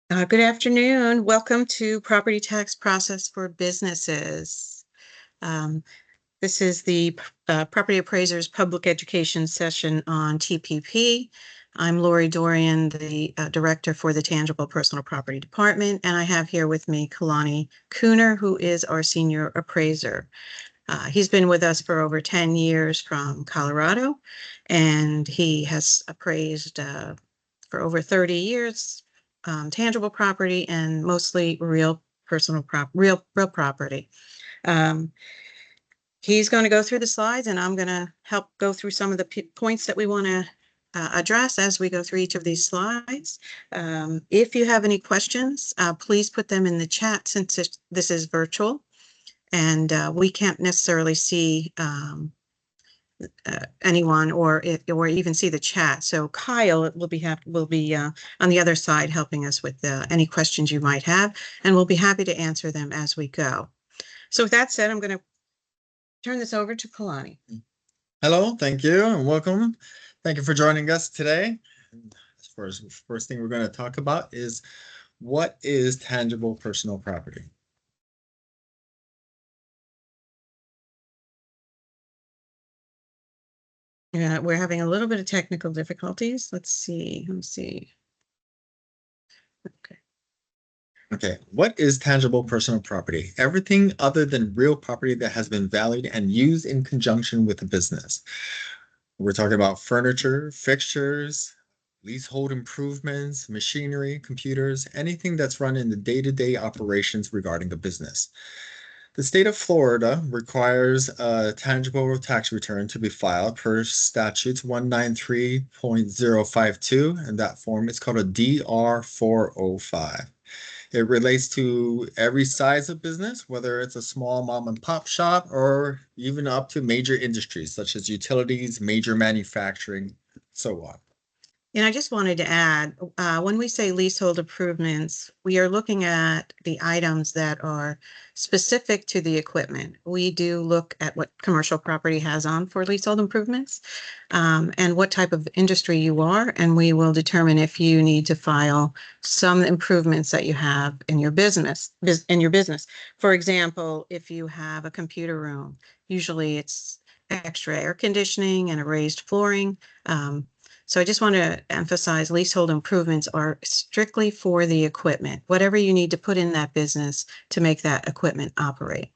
Good afternoon. Welcome to Property Tax Process for Businesses. Um, this is the Property Appraisers Public Education session on TPP. I'm Lori Dorian, the Director for the Tangible Personal Property Department, and I have here with me Kalani Cooner, who is our Senior Appraiser. He's been with us for over 10 years from Colorado, and he has appraised for over 30 years tangible property and mostly real real property. Um, he's going to go through the slides, and I'm going to help go through some of the points that we want to address as we go through each of these slides. If you have any questions, please put them in the chat since this is virtual and we can't necessarily see anyone or even see the chat. So Kyle will be on the other side helping us with any questions you might have, and we'll be happy to answer them as we go. So with that said, I'm going to turn this over to Kalani. Hello, thank you, and welcome. Thank you for joining us today. First thing we're going to talk about is what is tangible personal property? Yeah, we're having a little bit of technical difficulties. Let's see. Okay. Okay, what is tangible personal property? Everything other than real property that has been valued and used in conjunction with a business. We're talking about furniture, fixtures, leasehold improvements, machinery, computers, anything that's run in the day-to-day operations regarding the business. The state of Florida requires a tangible tax return to be filed per statute 193.052, and that form is called a DR 405. It relates to every size of business, whether it's a small mom and pop shop or even up to major industries such as utilities, major manufacturing, so on. And I just wanted to add, when we say leasehold improvements, we are looking at the items that are specific to the equipment. We do look at what commercial property has on for leasehold improvements, and what type of industry you are, and we will determine if you need to file some improvements that you have in your business. For example, if you have a computer room, usually it's extra air conditioning and a raised flooring. So I just want to emphasize leasehold improvements are strictly for the equipment, whatever you need to put in that business to make that equipment operate.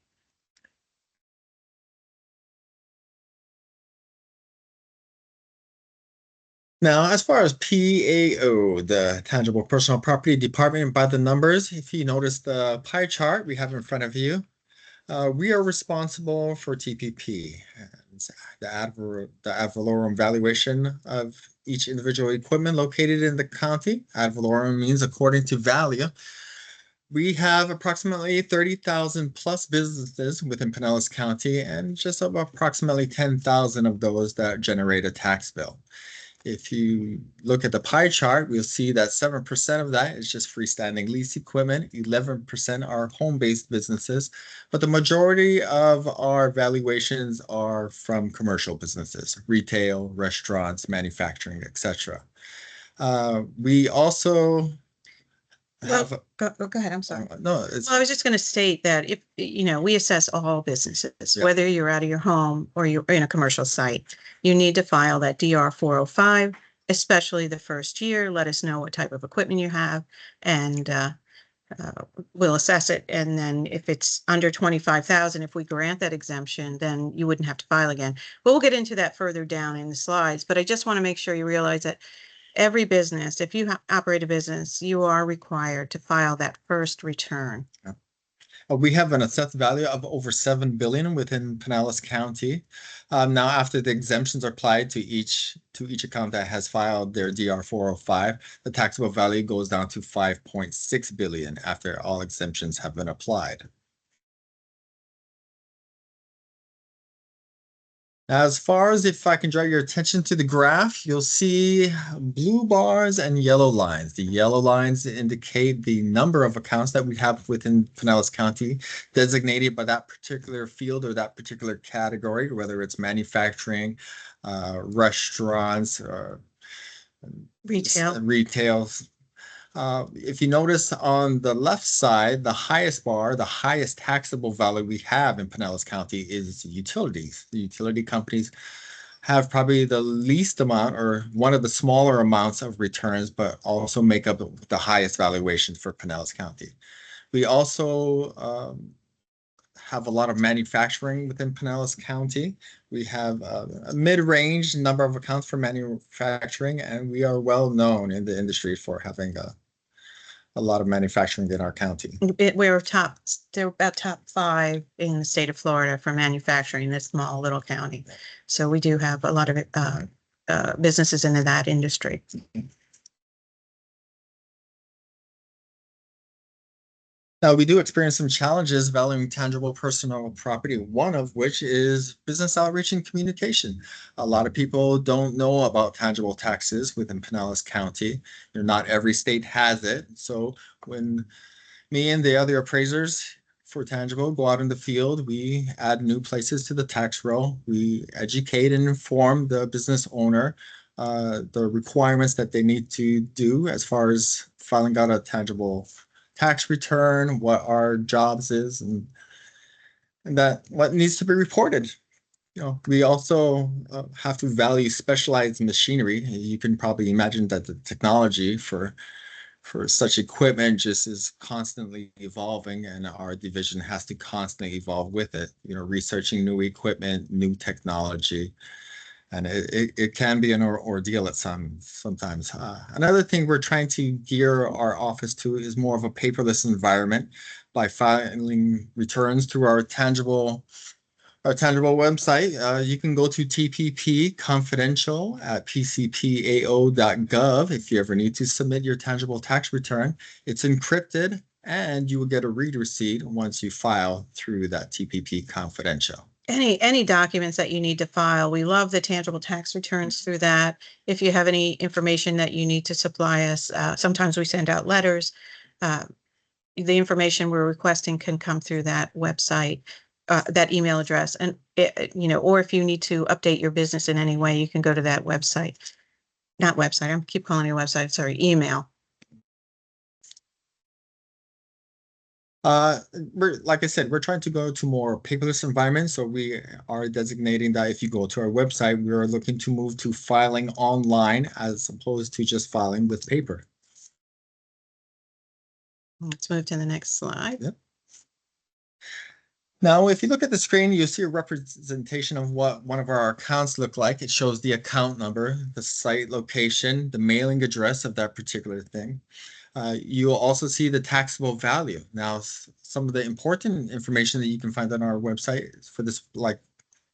Now, as far as PAO, the Tangible Personal Property Department by the numbers, if you notice the pie chart we have in front of you, we are responsible for TPP, the ad valorem valuation of each individual equipment located in the county. Ad valorem means according to value. We have approximately 30,000 plus businesses within Pinellas County and just approximately 10,000 of those that generate a tax bill. If you look at the pie chart, we'll see that 7% of that is just freestanding lease equipment, 11% are home-based businesses, but the majority of our valuations are from commercial businesses, retail, restaurants, manufacturing, etc. We also have... Go ahead, I'm sorry. No, Well, I was just going to state that if, we assess all businesses, Yeah. whether you're out of your home or you're in a commercial site, you need to file that DR 405, especially the first year. Let us know what type of equipment you have, and we'll assess it. And then if it's under 25,000, if we grant that exemption, then you wouldn't have to file again. But we'll get into that further down in the slides. But I just want to make sure you realize that every business, if you operate a business, you are required to file that first return. We have an assessed value of over 7 billion within Pinellas County. Now, after the exemptions are applied to each account that has filed their DR 405, the taxable value goes down to 5.6 billion after all exemptions have been applied. As far as if I can draw your attention to the graph, you'll see blue bars and yellow lines. The yellow lines indicate the number of accounts that we have within Pinellas County designated by that particular field or that particular category, whether it's manufacturing, restaurants, Retail. retail. If you notice on the left side, the highest bar, the highest taxable value we have in Pinellas County is utilities. The utility companies have probably the least amount or one of the smaller amounts of returns, but also make up the highest valuation for Pinellas County. We also have a lot of manufacturing within Pinellas County. We have a mid-range number of accounts for manufacturing, and we are well known in the industry for having a lot of manufacturing in our county. They're about top 5 in the state of Florida for manufacturing, this small little county. So we do have a lot of businesses in that industry. Now, we do experience some challenges valuing tangible personal property, one of which is business outreach and communication. A lot of people don't know about tangible taxes within Pinellas County. Not every state has it. So when me and the other appraisers for tangible go out in the field, we add new places to the tax roll. We educate and inform the business owner the requirements that they need to do as far as filing out a tangible tax return, what our jobs is, and that what needs to be reported. We also have to value specialized machinery. You can probably imagine that the technology for such equipment just is constantly evolving, and our division has to constantly evolve with it. Researching new equipment, new technology, and it can be an ordeal at sometimes. Another thing we're trying to gear our office to is more of a paperless environment by filing returns through our tangible website. You can go to TPP Confidential at pcpao.gov if you ever need to submit your tangible tax return. It's encrypted, and you will get a read receipt once you file through that TPP Confidential. Any documents that you need to file. We love the tangible tax returns through that. If you have any information that you need to supply us, sometimes we send out letters. The information we're requesting can come through that website, that email address, and or if you need to update your business in any way, you can go to that website. Not website. I keep calling it a website. Sorry, email. Like I said, we're trying to go to more paperless environments. So we are designating that if you go to our website, we are looking to move to filing online as opposed to just filing with paper. Let's move to the next slide. Yep. Now, if you look at the screen, you see a representation of what one of our accounts look like. It shows the account number, the site location, the mailing address of that particular thing. You will also see the taxable value. Now, some of the important information that you can find on our website for this, like,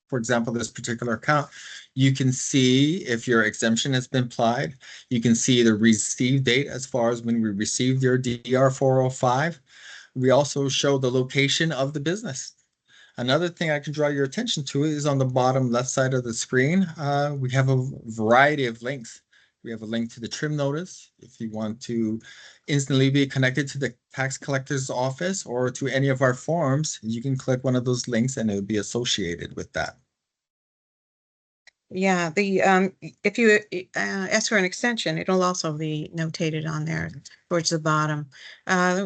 for example, this particular account, you can see if your exemption has been applied. You can see the receive date as far as when we received your DR 405. We also show the location of the business. Another thing I can draw your attention to is on the bottom left side of the screen. We have a variety of links. We have a link to the trim notice if you want to instantly be connected to the tax collector's office or to any of our forms. You can click one of those links and it'll be associated with that. Yeah, if you ask for an extension, it'll also be notated on there towards the bottom.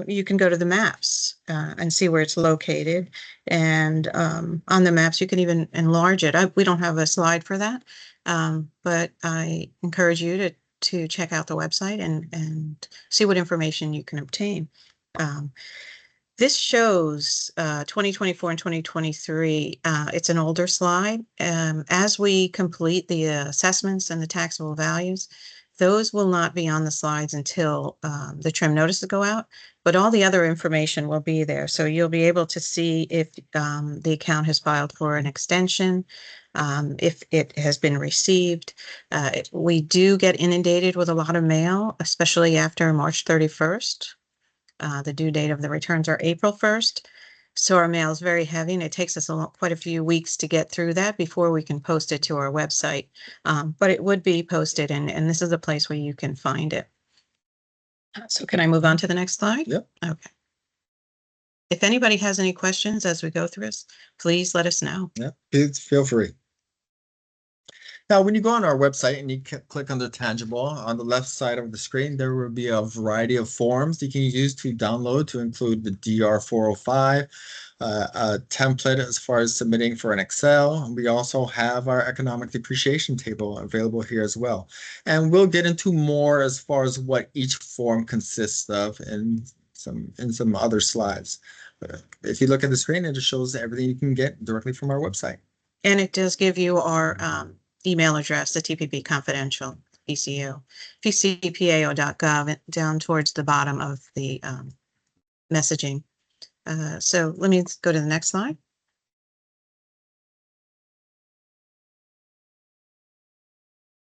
You can go to the maps and see where it's located, and on the maps you can even enlarge it. We don't have a slide for that, but I encourage you to check out the website and see what information you can obtain. This shows 2024 and 2023. It's an older slide. As we complete the assessments and the taxable values, those will not be on the slides until the trim notices go out, but all the other information will be there. So you'll be able to see if the account has filed for an extension, if it has been received. We do get inundated with a lot of mail, especially after March 31st. The due date of the returns are April 1st. So our mail is very heavy, and it takes us quite a few weeks to get through that before we can post it to our website. But it would be posted, and this is a place where you can find it. So can I move on to the next slide? Yep. Okay. If anybody has any questions as we go through this, please let us know. Yep, please feel free. Now, when you go on our website and you click on the tangible, on the left side of the screen, there will be a variety of forms you can use to download to include the DR 405, a template as far as submitting for an Excel. We also have our economic depreciation table available here as well. And we'll get into more as far as what each form consists of in some other slides. But if you look at the screen, it just shows everything you can get directly from our website. And it does give you our email address, the TPP confidential PCU, pcpao.gov, down towards the bottom of the messaging. So let me go to the next slide.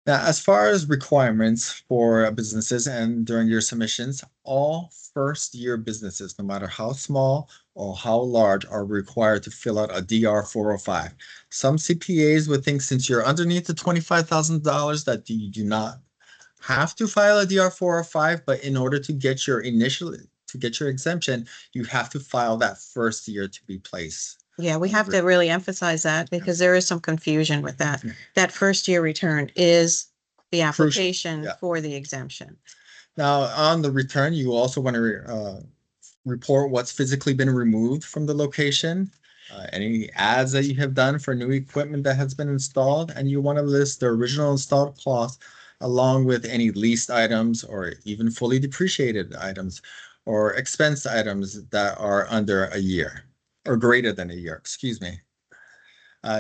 Now, as far as requirements for businesses and during your submissions, all first-year businesses, no matter how small or how large, are required to fill out a DR 405. Some CPAs would think since you're underneath the $25,000 that you do not have to file a DR 405, but in order to get your exemption, you have to file that first year to be placed. Yeah, we have to really emphasize that because there is some confusion with that. Yeah. That first year return is the application Yeah. for the exemption. Now, on the return, you also want to report what's physically been removed from the location, any ads that you have done for new equipment that has been installed, and you want to list the original installed cost along with any leased items or even fully depreciated items or expense items that are under a year or greater than a year, excuse me.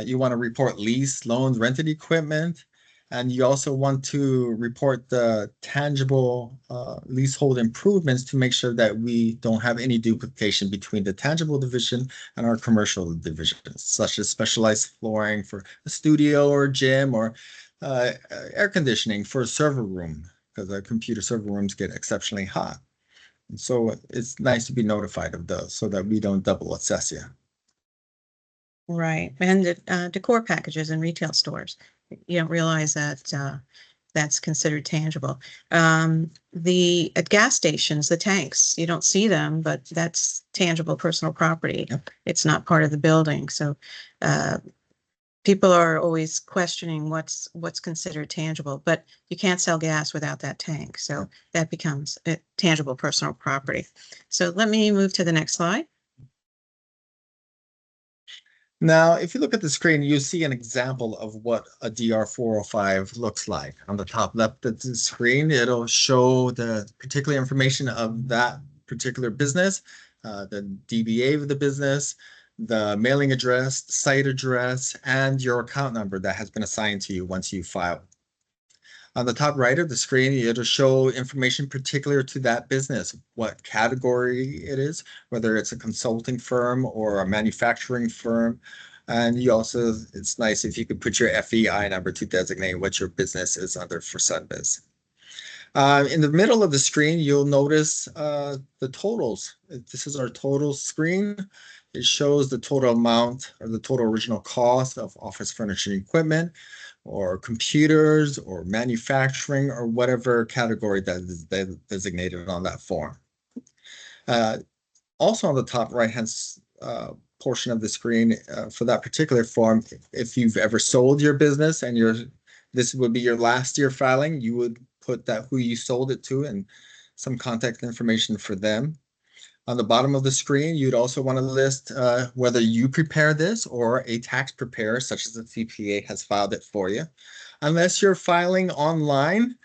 You want to report leased, loaned, rented equipment, and you also want to report the tangible leasehold improvements to make sure that we don't have any duplication between the tangible division and our commercial divisions, such as specialized flooring for a studio or gym or air conditioning for a server room, because our computer server rooms get exceptionally hot. And so it's nice to be notified of those so that we don't double assess you. Right. And the decor packages in retail stores. You don't realize that that's considered tangible. The at gas stations, the tanks, you don't see them, but that's tangible personal property. Yep. It's not part of the building. So people are always questioning what's considered tangible, but you can't sell gas without that tank. So that becomes a tangible personal property. So let me move to the next slide. Now, if you look at the screen, you see an example of what a DR 405 looks like. On the top left of the screen, it'll show the particular information of that particular business, the DBA of the business, the mailing address, the site address, and your account number that has been assigned to you once you file. On the top right of the screen, it'll show information particular to that business, what category it is, whether it's a consulting firm or a manufacturing firm. And you also, it's nice if you could put your FEI number to designate what your business is under for Sunbiz. In the middle of the screen, you'll notice the totals. This is our total screen. It shows the total amount or the total original cost of office furniture and equipment, or computers, or manufacturing, or whatever category that is designated on that form. Also on the top right-hand portion of the screen for that particular form, if you've ever sold your business and this would be your last year filing, you would put that who you sold it to and some contact information for them. On the bottom of the screen, you'd also want to list whether you prepare this or a tax preparer, such as a CPA, has filed it for you. Unless you're filing online,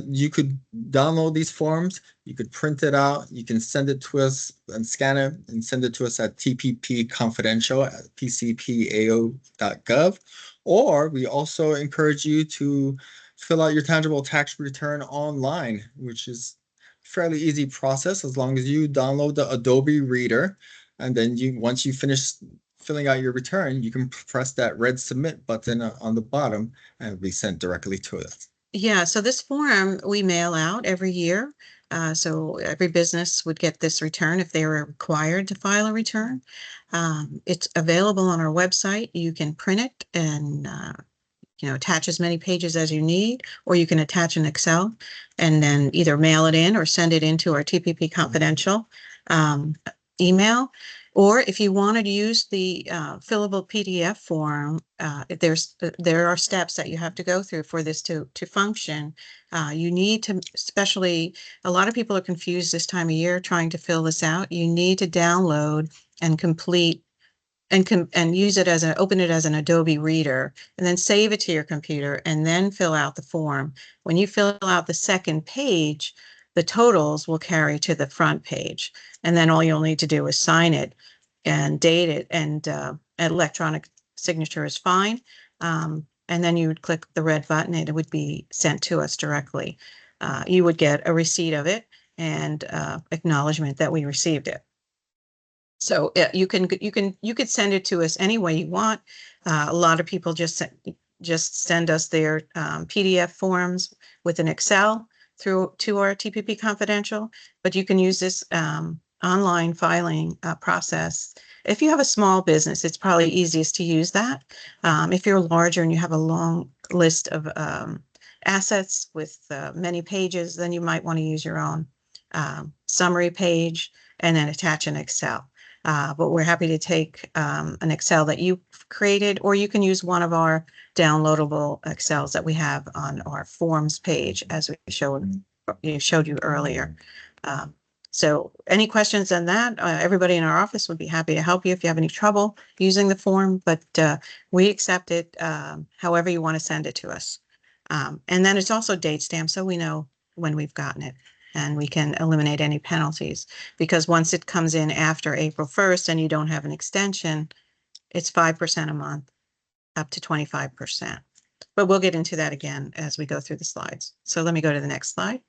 you could download these forms, you could print it out, you can send it to us and scan it and send it to us at tppconfidential@pcpao.gov. Or we also encourage you to fill out your tangible tax return online, which is fairly easy process as long as you download the Adobe Reader, and then once you finish filling out your return, you can press that red submit button on the bottom and it'll be sent directly to us. Yeah, so this form we mail out every year. So every business would get this return if they were required to file a return. It's available on our website. You can print it and attach as many pages as you need, or you can attach an Excel and then either mail it in or send it into our TPP confidential email. Or if you wanted to use the fillable PDF form, there are steps that you have to go through for this to function. You need to, especially a lot of people are confused this time of year trying to fill this out. You need to download and complete and use it open it as an Adobe Reader, and then save it to your computer, and then fill out the form. When you fill out the second page, the totals will carry to the front page, and then all you'll need to do is sign it and date it, and electronic signature is fine. And then you would click the red button, and it would be sent to us directly. You would get a receipt of it and acknowledgement that we received it. So you could send it to us any way you want. A lot of people just send us their PDF forms with an Excel through to our TPP Confidential, but you can use this online filing process. If you have a small business, it's probably easiest to use that. If you're larger and you have a long list of assets with many pages, then you might want to use your own summary page and then attach an Excel. But we're happy to take an Excel that you created, or you can use one of our downloadable Excels that we have on our forms page, as we showed you earlier. So any questions on that? Everybody in our office would be happy to help you if you have any trouble using the form, but we accept it however you want to send it to us. And then it's also date stamped, so we know when we've gotten it, and we can eliminate any penalties, because once it comes in after April 1st and you don't have an extension, it's 5% a month, up to 25%. But we'll get into that again as we go through the slides. So let me go to the next slide.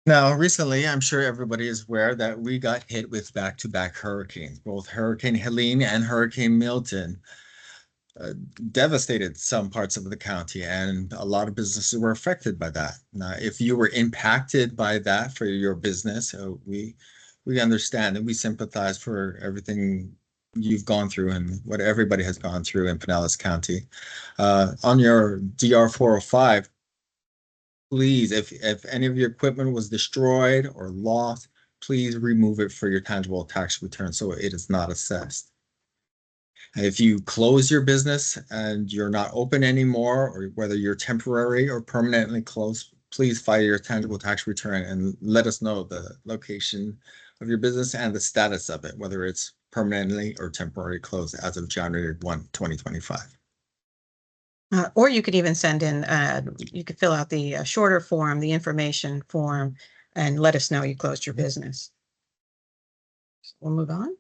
Now, recently, I'm sure everybody is aware that we got hit with back-to-back hurricanes. Both Hurricane Helene and Hurricane Milton devastated some parts of the county, and a lot of businesses were affected by that. Now, if you were impacted by that for your business, we understand and we sympathize for everything you've gone through and what everybody has gone through in Pinellas County. On your DR 405, please, if any of your equipment was destroyed or lost, please remove it for your tangible tax return so it is not assessed. If you close your business and you're not open anymore, or whether you're temporary or permanently closed, please file your tangible tax return and let us know the location of your business and the status of it, whether it's permanently or temporarily closed as of January 1, 2025. Or you could even send in, you could fill out the shorter form, the information form, and let us know you closed your business. So we'll move on.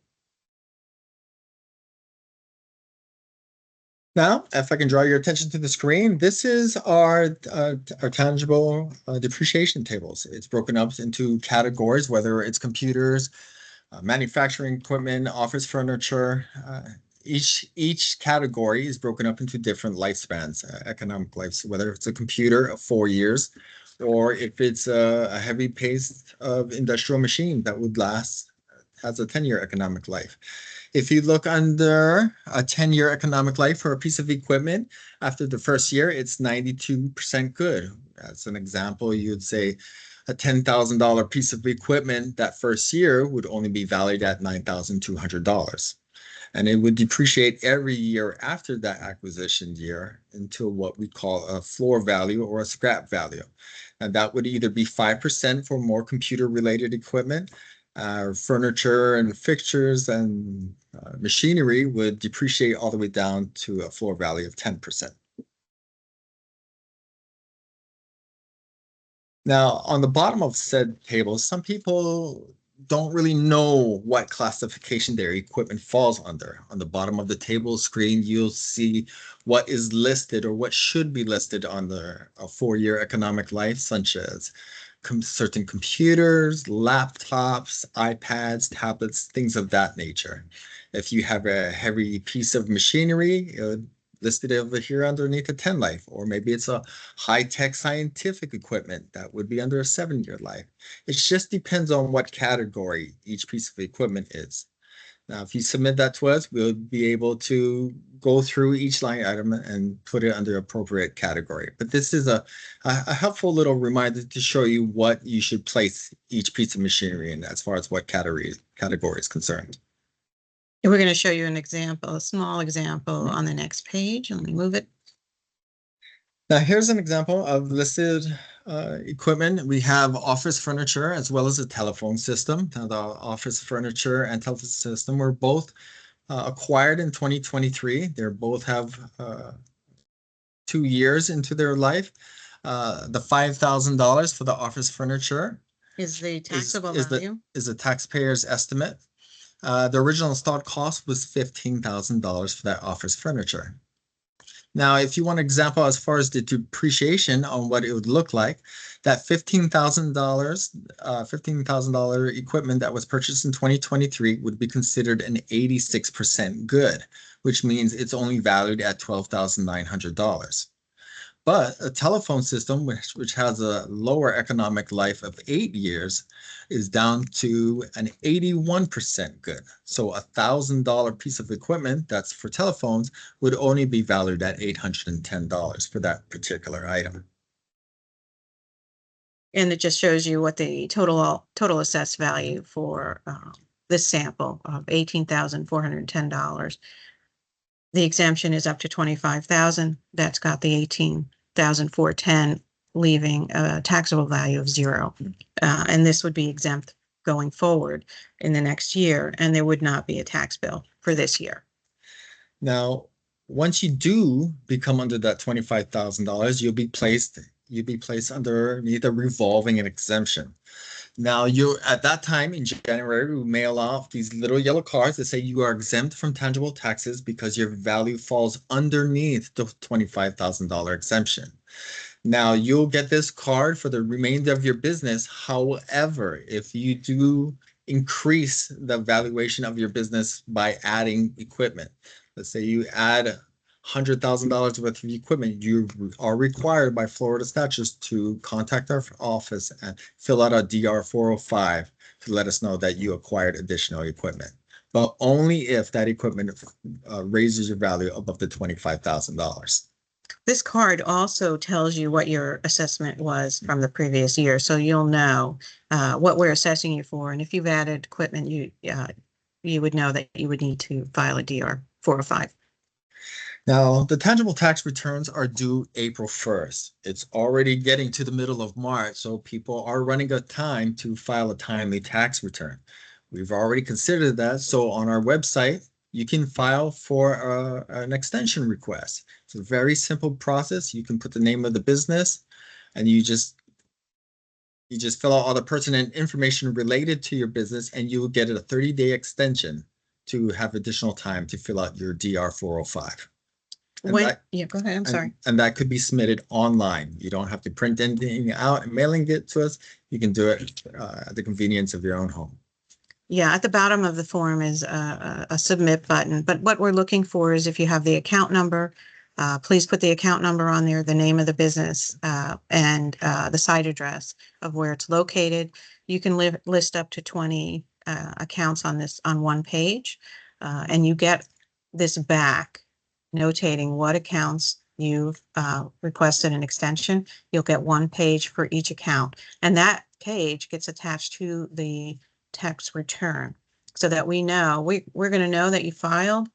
Now, if I can draw your attention to the screen, this is our tangible depreciation tables. It's broken up into categories, whether it's computers, manufacturing equipment, office furniture. Each category is broken up into different lifespans, economic lives, whether it's a computer of 4 years, or if it's a heavy pace of industrial machine that would last, has a 10-year economic life. If you look under a 10-year economic life for a piece of equipment, after the first year, it's 92% good. As an example, you'd say a $10,000 piece of equipment that first year would only be valued at $9,200. And it would depreciate every year after that acquisition year until what we call a floor value or a scrap value. And that would either be 5% for more computer-related equipment, furniture and fixtures and machinery would depreciate all the way down to a floor value of 10%. Now, on the bottom of said table, some people don't really know what classification their equipment falls under. On the bottom of the table screen, you'll see what is listed or what should be listed on a 4-year economic life, such as certain computers, laptops, iPads, tablets, things of that nature. If you have a heavy piece of machinery, listed over here underneath a 10 life, or maybe it's a high-tech scientific equipment that would be under a 7-year life. It just depends on what category each piece of equipment is. Now, if you submit that to us, we'll be able to go through each line item and put it under appropriate category. But this is a helpful little reminder to show you what you should place each piece of machinery in as far as what category is concerned. And we're going to show you an example, a small example Mhm. on the next page. Let me move it. Now, here's an example of listed equipment. We have office furniture as well as a telephone system. Now, the office furniture and telephone system were both acquired in 2023. They both have 2 years into their life. The $5,000 for the office furniture Is the is taxable is the value. is the taxpayer's estimate. The original installed cost was $15,000 for that office furniture. Now, if you want an example as far as the depreciation on what it would look like, that $15,000 equipment that was purchased in 2023 would be considered an 86% good, which means it's only valued at $12,900. But a telephone system, which has a lower economic life of 8 years, is down to an 81% good. So $1,000 piece of equipment that's for telephones would only be valued at $810 for that particular item. And it just shows you what the total assessed value for this sample of $18,410. The exemption is up to 25,000. That's got the 18,410, leaving a taxable value of 0. And this would be exempt going forward in the next year, and there would not be a tax bill for this year. Now, once you do become under that $25,000, you'll be placed underneath a revolving and exemption. Now, you at that time in January, we mail off these little yellow cards that say you are exempt from tangible taxes because your value falls underneath the $25,000 exemption. Now, you'll get this card for the remainder of your business. However, if you do increase the valuation of your business by adding equipment, let's say you add $100,000 worth of equipment, you are required by Florida statutes to contact our office and fill out a DR 405 to let us know that you acquired additional equipment. But only if that equipment raises your value above the $25,000. This card also tells you what your assessment was from the previous year, so you'll know what we're assessing you for. And if you've added equipment, you would know that you would need to file a DR 405. Now, the tangible tax returns are due April 1st. It's already getting to the middle of March, so people are running out of time to file a timely tax return. We've already considered that, so on our website, you can file for an extension request. It's a very simple process. You can put the name of the business, and you just fill out all the pertinent information related to your business, and you will get a 30-day extension to have additional time to fill out your DR 405. Yeah, go ahead. I'm sorry. And that could be submitted online. You don't have to print anything out and mailing it to us. You can do it at the convenience of your own home. Yeah, at the bottom of the form is a submit button. But what we're looking for is if you have the account number, please put the account number on there, the name of the business, and the site address of where it's located. You can list up to 20 accounts on one page, and you get this back notating what accounts you've requested an extension. You'll get one page for each account, and that page gets attached to the tax return so that we know we're going to know that you filed,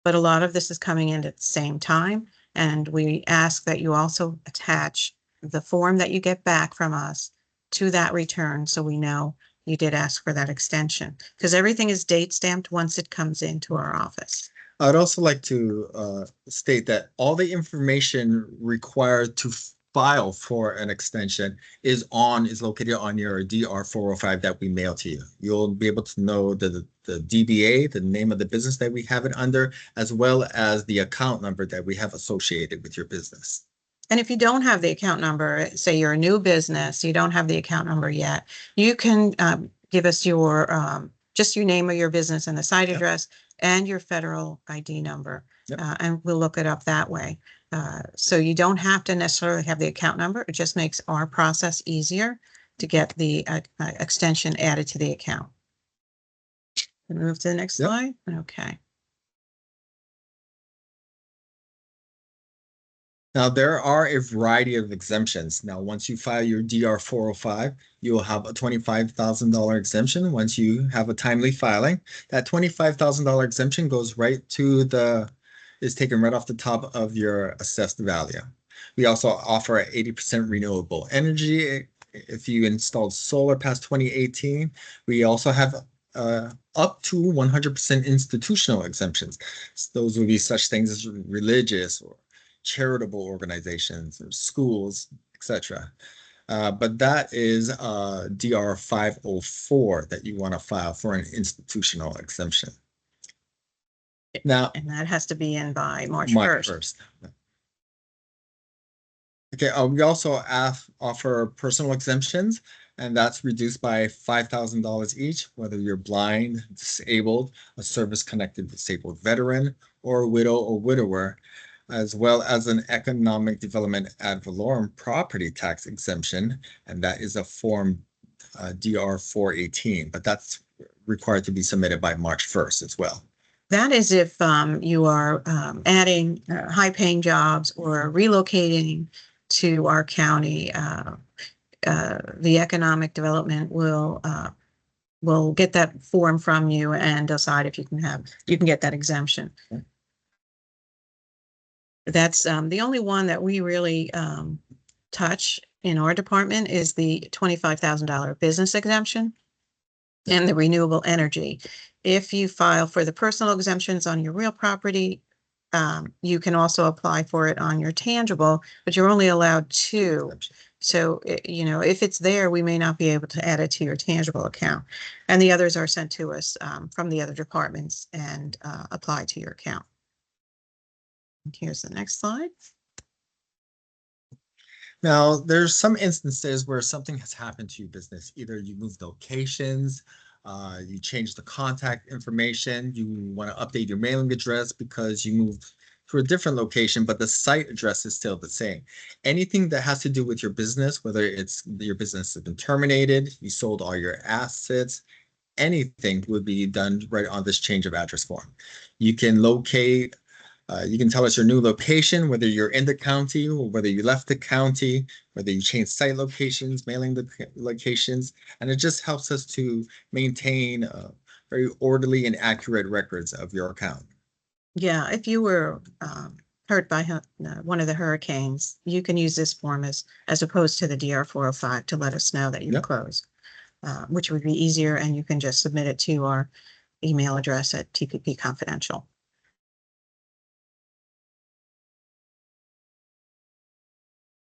but a lot of this is coming in at the same time. And we ask that you also attach the form that you get back from us to that return so we know you did ask for that extension, because everything is date stamped once it comes into our office. I'd also like to state that all the information required to file for an extension is located on your DR 405 that we mail to you. You'll be able to know the DBA, the name of the business that we have it under, as well as the account number that we have associated with your business. And if you don't have the account number, say you're a new business, you don't have the account number yet, you can give us your just your name of your business and the site address and your federal ID number, and we'll look it up that way. So you don't have to necessarily have the account number. It just makes our process easier to get the extension added to the account. Can we move to the next Yep. slide? Okay. Now, there are a variety of exemptions. Now, once you file your DR 405, you will have a $25,000 exemption once you have a timely filing. That $25,000 exemption goes right to is taken right off the top of your assessed value. We also offer 80% renewable energy. If you installed solar past 2018, we also have up to 100% institutional exemptions. Those would be such things as religious or charitable organizations or schools, etc. But that is DR 504 that you want to file for an institutional exemption. Now, And that has to be in by March March 1st. 1st. Okay, we also offer personal exemptions, and that's reduced by $5,000 each, whether you're blind, disabled, a service-connected disabled veteran, or a widow or widower, as well as an economic development ad valorem property tax exemption, and that is a form DR 418, but that's required to be submitted by March 1st as well. That is if you are adding high-paying jobs or relocating to our county. The economic development will get that form from you and decide if you can get that exemption. Okay. That's the only one that we really touch in our department is the $25,000 business exemption and the renewable energy. If you file for the personal exemptions on your real property, you can also apply for it on your tangible, but you're only allowed 2. So, you know, if it's there, we may not be able to add it to your tangible account. And the others are sent to us from the other departments and apply to your account. And here's the next slide. Now, there's some instances where something has happened to your business. Either you moved locations, you changed the contact information, you want to update your mailing address because you moved to a different location, but the site address is still the same. Anything that has to do with your business, whether it's your business has been terminated, you sold all your assets, anything would be done right on this change of address form. You can locate you can tell us your new location, whether you're in the county or whether you left the county, whether you changed site locations, mailing locations, and it just helps us to maintain very orderly and accurate records of your account. Yeah, if you were hurt by one of the hurricanes, you can use this form as opposed to the DR 405 to let us know that you've closed, which would be easier, and you can just submit it to our email address at TPP Confidential.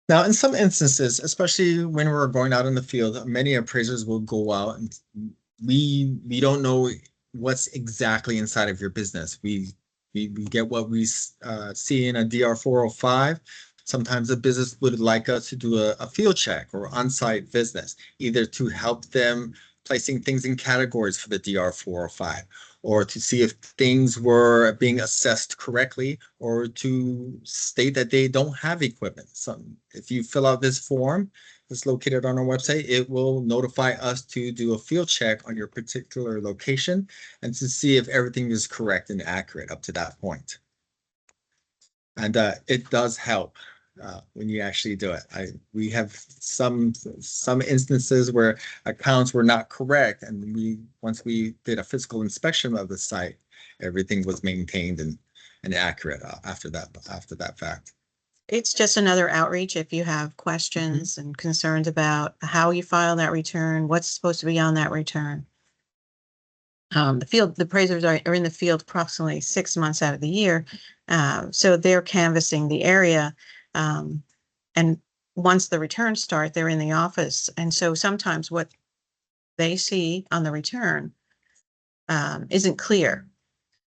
Now, in some instances, especially when we're going out in the field, many appraisers will go out and we don't know what's exactly inside of your business. We get what we see in a DR 405. Sometimes a business would like us to do a field check or on-site business, either to help them placing things in categories for the DR 405, or to see if things were being assessed correctly, or to state that they don't have equipment. So if you fill out this form, it's located on our website, it will notify us to do a field check on your particular location and to see if everything is correct and accurate up to that point. And it does help when you actually do it. We have some instances where accounts were not correct, and once we did a physical inspection of the site, everything was maintained and accurate after that fact. It's just another outreach if you have questions and concerns about how you file that return, what's supposed to be on that return. The appraisers are in the field approximately 6 months out of the year. So they're canvassing the area. And once the returns start, they're in the office. And so sometimes what they see on the return isn't clear.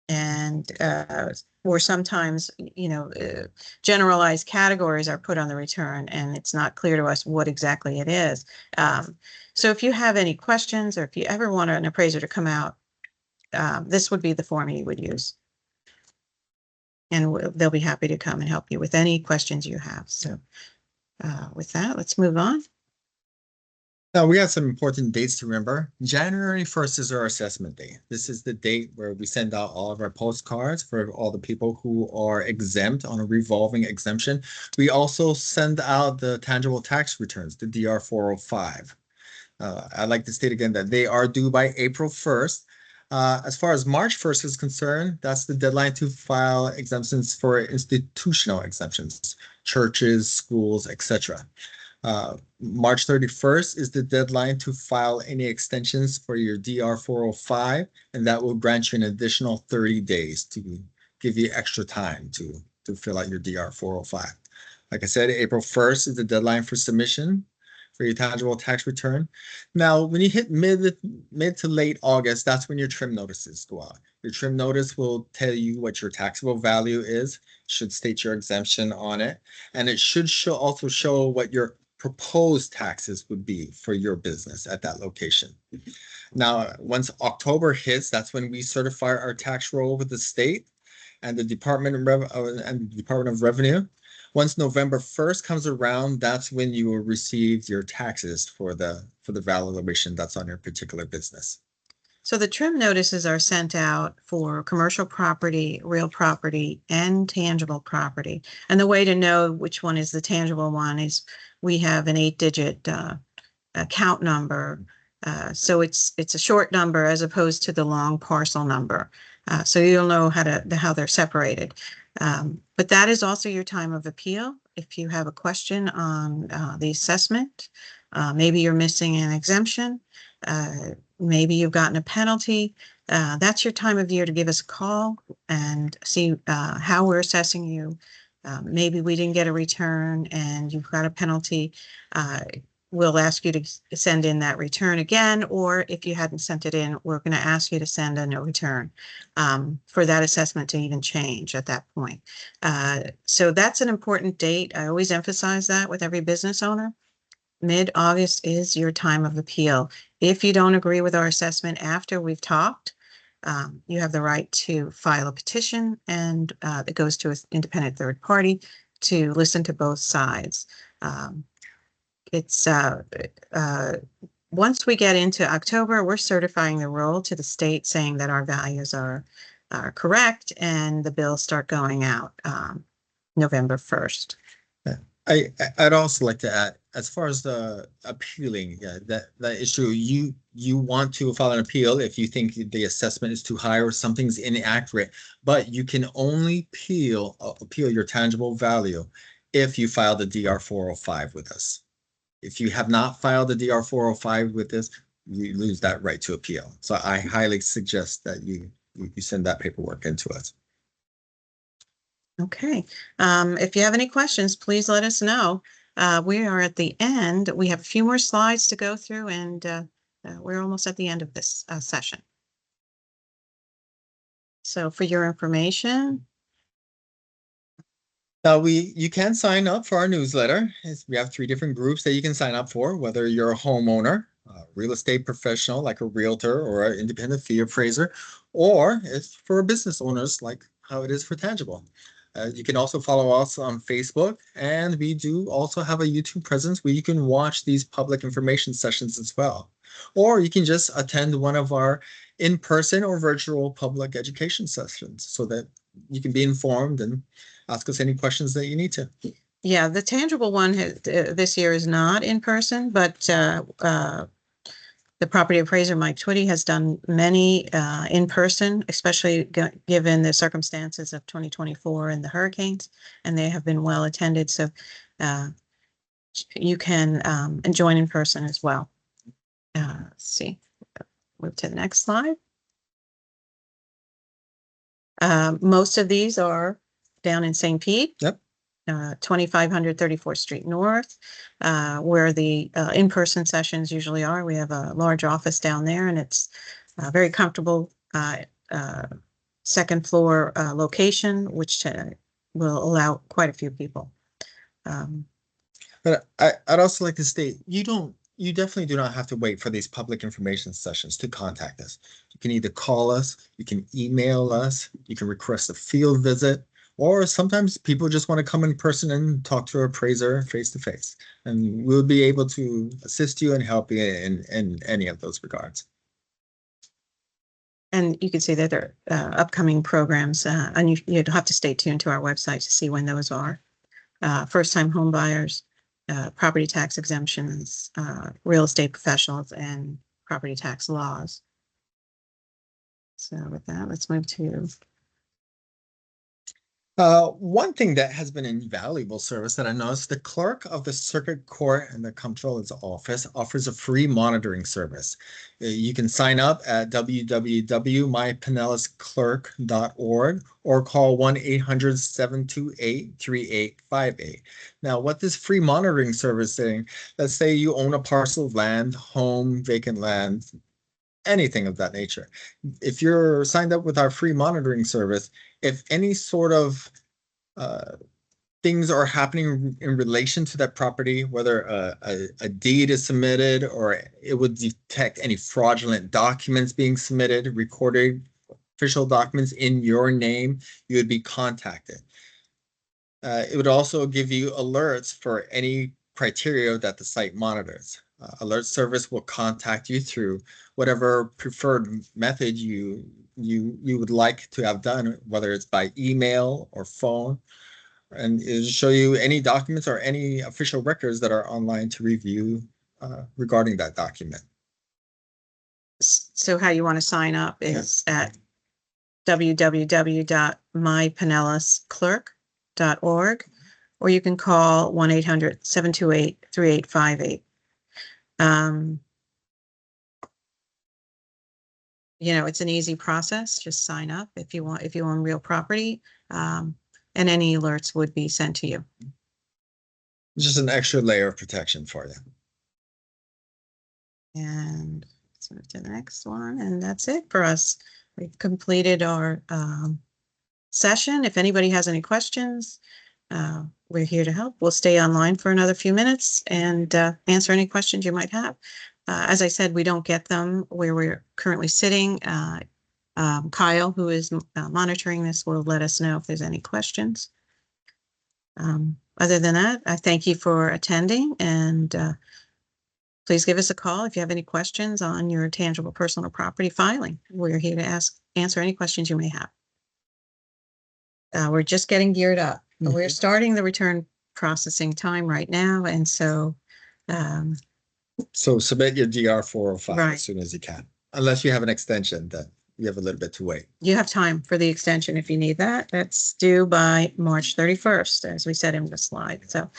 And or sometimes, you know, generalized categories are put on the return and it's not clear to us what exactly it is. So if you have any questions, or if you ever want an appraiser to come out, this would be the form you would use. And they'll be happy to come and help you with any questions you have. So with that, let's move on. Now, we have some important dates to remember. January 1st is our assessment day. This is the date where we send out all of our postcards for all the people who are exempt on a revolving exemption. We also send out the tangible tax returns, the DR 405. I'd like to state again that they are due by April 1st. As far as March 1st is concerned, that's the deadline to file exemptions for institutional exemptions, churches, schools, etc. March 31st is the deadline to file any extensions for your DR 405, and that will grant you an additional 30 days to give you extra time to fill out your DR 405. Like I said, April 1st is the deadline for submission for your tangible tax return. Now, when you hit mid to late August, that's when your trim notices go out. Your trim notice will tell you what your taxable value is, should state your exemption on it, and it should also show what your proposed taxes would be for your business at that location. Now, once October hits, that's when we certify our tax roll with the state and the Department of Revenue. Once November 1st comes around, that's when you will receive your taxes for the valuation that's on your particular business. So the trim notices are sent out for commercial property, real property, and tangible property. And the way to know which one is the tangible one is we have an 8-digit account number. So it's a short number as opposed to the long parcel number. So you'll know how they're separated. But that is also your time of appeal. If you have a question on the assessment, maybe you're missing an exemption, maybe you've gotten a penalty, that's your time of year to give us a call and see how we're assessing you. Maybe we didn't get a return and you've got a penalty. We'll ask you to send in that return again, or if you hadn't sent it in, we're going to ask you to send in a return for that assessment to even change at that point. So that's an important date. I always emphasize that with every business owner. Mid-August is your time of appeal. If you don't agree with our assessment after we've talked, you have the right to file a petition, and it goes to an independent third party to listen to both sides. It's once we get into October, we're certifying the roll to the state saying that our values are correct, and the bills start going out November 1st. I'd also like to add, as far as the appealing, that issue, you want to file an appeal if you think the assessment is too high or something's inaccurate, but you can only appeal your tangible value if you file the DR 405 with us. If you have not filed the DR 405 with us, you lose that right to appeal. So I highly suggest that you send that paperwork into us. Okay. If you have any questions, please let us know. We are at the end. We have a few more slides to go through, and we're almost at the end of this session. So for your information, you can sign up for our newsletter. We have 3 different groups that you can sign up for, whether you're a homeowner, a real estate professional like a realtor or an independent fee appraiser, or it's for business owners like how it is for Tangible. You can also follow us on Facebook, and we do also have a YouTube presence where you can watch these public information sessions as well. Or you can just attend one of our in-person or virtual public education sessions so that you can be informed and ask us any questions that you need to. Yeah, the Tangible one this year is not in person, but the property appraiser, Mike Twitty, has done many in person, especially given the circumstances of 2024 and the hurricanes, and they have been well attended. So you can join in person as well. Let's see, move to the next slide. Most of these are down in St. Pete. Yep. 2500 34th Street North, where the in-person sessions usually are. We have a large office down there, and it's a very comfortable second floor location, which will allow quite a few people. But I'd also like to state, you definitely do not have to wait for these public information sessions to contact us. You can either call us, you can email us, you can request a field visit, Or sometimes people just want to come in person and talk to an appraiser face to face. And we'll be able to assist you and help you in any of those regards. And you can see that there are upcoming programs, and you'd have to stay tuned to our website to see when those are. First-time home buyers, property tax exemptions, real estate professionals, and property tax laws. So with that, let's move to. One thing that has been an invaluable service that I noticed, the clerk of the circuit court and the comptroller's office offers a free monitoring service. You can sign up at www.mypinellasclerk.org or call 1-800-728-3858. Now, what this free monitoring service is saying, let's say you own a parcel of land, home, vacant land, anything of that nature. If you're signed up with our free monitoring service, if any sort of things are happening in relation to that property, whether a deed is submitted or it would detect any fraudulent documents being submitted, recorded official documents in your name, you would be contacted. It would also give you alerts for any criteria that the site monitors. Alert service will contact you through whatever preferred method you would like to have done, whether it's by email or phone, and it'll show you any documents or any official records that are online to review regarding that document. So how you want to sign up is at www.mypinellasclerk.org, or you can call 1-800-728-3858. It's an easy process. Just sign up if you own real property, and any alerts would be sent to you. Just an extra layer of protection for you. And let's move to the next one, and that's it for us. We've completed our session. If anybody has any questions, we're here to help. We'll stay online for another few minutes and answer any questions you might have. As I said, we don't get them where we're currently sitting. Kyle, who is monitoring this, will let us know if there's any questions. Other than that, I thank you for attending, and please give us a call if you have any questions on your tangible personal property filing. We're here to answer any questions you may have. We're just getting geared up. Mm-hmm. We're starting the return processing time right now, and so submit your DR-405 right. as soon as you can, unless you have an extension that you have a little bit to wait. You have time for the extension if you need that. That's due by March 31st, as we said in the slide. So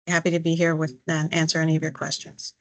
happy to be here with answer any of your questions.